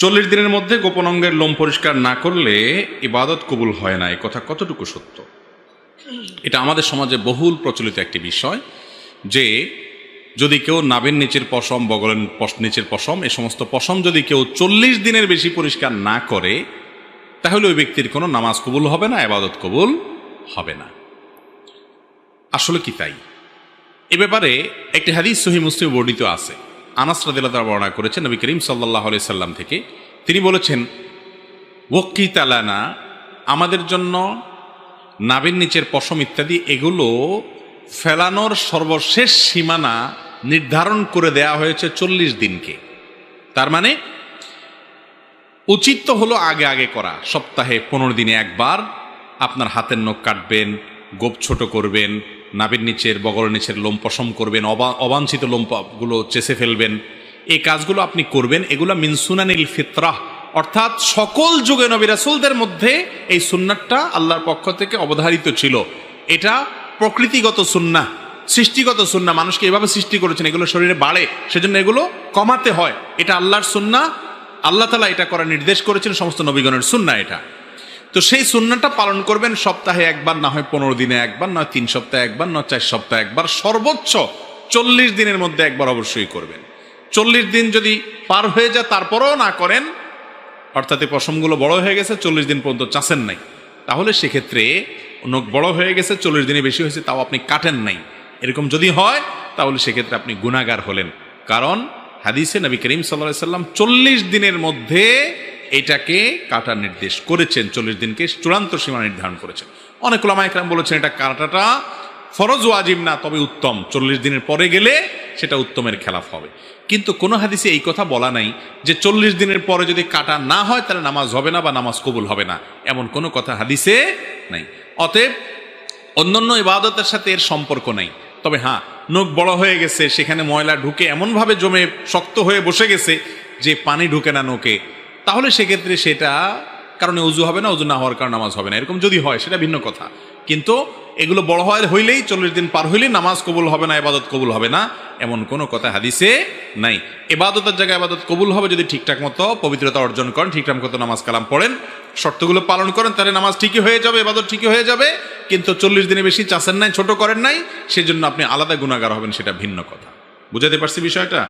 40 দিনের মধ্যে গোপন অঙ্গের লোম পরিষ্কার না করলে ইবাদত কবুল হয় না, এ কথা কতটুকু সত্য? এটা আমাদের সমাজে বহুল প্রচলিত একটি বিষয় যে যদি কেউ নাভির নিচের পশম, বগলের নিচের পশম, এই সমস্ত পশম যদি কেউ 40 দিনের বেশি পরিষ্কার না করে তাহলে ওই ব্যক্তির কোনো নামাজ কবুল হবে না, ইবাদত কবুল হবে না। আসলে কি তাই? এ ব্যাপারে একটি হাদিস সহিহ মুসলিমে বর্ণিত আছে। আনাস রাদিয়াল্লাহু তাআলা বর্ণনা করেছেন নবী করিম সাল্লাল্লাহু আলাইহি সাল্লাম থেকে। তিনি বলেছেন, ওয়াক্কিত লানা, আমাদের জন্য নাভির নিচের পশম ইত্যাদি এগুলো ফেলানোর সর্বশেষ সীমানা নির্ধারণ করে দেয়া হয়েছে 40 দিনকে। তার মানে উচিত তো হলো আগে আগে করা, সপ্তাহে 15 দিনে একবার আপনার হাতের নখ কাটবেন, গোপ ছোট করবেন, নাভির নিচের বগলের নিচের লোম পশম করবেন, অবাঞ্ছিত লোমগুলো চেষে ফেলবেন, এই কাজগুলো আপনি করবেন। এগুলো মিন সুনানিল ফিতরাহ, অর্থাৎ সকল যুগে নবী রাসূলদের মধ্যে এই সুন্নাতটা আল্লাহর পক্ষ থেকে অবধারিত ছিল। এটা প্রকৃতিগত সুন্নাহ, সৃষ্টিগত সুন্নাহ। মানুষকে এভাবে সৃষ্টি করেছেন এগুলো শরীরে বাড়ে, সেজন্য এগুলো কমাতে হয়। এটা আল্লাহর সুন্নাহ, আল্লাহ তাআলা এটা করার নির্দেশ করেছেন, সমস্ত নবীগণের সুন্নাহ এটা। তো সেই সুন্নাহটা পালন করবেন সপ্তাহে একবার, না হয় 15 দিনে একবার, নয় 3 সপ্তাহে একবার, নয় 4 সপ্তাহে একবার, সর্বোচ্চ 40 দিনের মধ্যে একবার অবশ্যই করবেন। 40 দিন যদি পার হয়ে যায় তারপরেও না করেন, অর্থাৎ এই পশমগুলো বড় হয়ে গেছে, 40 দিন পর্যন্ত চাষেন নাই, তাহলে সেক্ষেত্রে নখ বড় হয়ে গেছে, 40 দিনে বেশি হয়েছে, তাও আপনি কাটেন নাই, এরকম যদি হয় তাহলে সেক্ষেত্রে আপনি গুনাহগার হলেন। কারণ হাদিসে নবী করিম সাল্লাল্লাহু আলাইহি সাল্লাম 40 দিনের মধ্যে এটাকে কাটার নির্দেশ করেছেন, 40 দিনকে চূড়ান্ত সীমা নির্ধারণ করেছেন। অনেক উলামা ইকরাম বলেছেন এটা কাটাটা ফরজ ওয়াজিব না, তবে উত্তম, 40 দিনের পরে গেলে সেটা উত্তমের খেলাফ হবে। কিন্তু কোনো হাদিসে এই কথা বলা নাই যে 40 দিনের পরে যদি কাটা না হয় তাহলে নামাজ হবে না বা নামাজ কবুল হবে না, এমন কোনো কথা হাদিসে নাই। অতএব অন্যান্য ইবাদতের সাথে এর সম্পর্ক নাই। তবে হ্যাঁ, নখ বড় হয়ে গেছে, সেখানে ময়লা ঢুকে এমনভাবে জমে শক্ত হয়ে বসে গেছে যে পানি ঢুকে না নখে, তাহলে সেক্ষেত্রে সেটা কারণে উজু হবে না, উজু না হওয়ার কারণে নামাজ হবে না, এরকম যদি হয় সেটা ভিন্ন কথা। কিন্তু এগুলো বড় হইলেই 40 দিন পার হইলেই নামাজ কবুল হবে না, ইবাদত কবুল হবে না, এমন কোনো কথা হাদিসে নাই। ইবাদতের জায়গায় ইবাদত কবুল হবে যদি ঠিকঠাক মতো পবিত্রতা অর্জন করেন, ঠিকঠাক মতো নামাজ কালাম পড়েন, শর্তগুলো পালন করেন, তাহলে নামাজ ঠিকই হয়ে যাবে, ইবাদত ঠিকই হয়ে যাবে। কিন্তু 40 দিনে বেশি চাষেন নাই, ছোট করেন নাই, সেজন্য আপনি আলাদা গুনাহগার হবেন, সেটা ভিন্ন কথা। বুঝাতে পারছি বিষয়টা?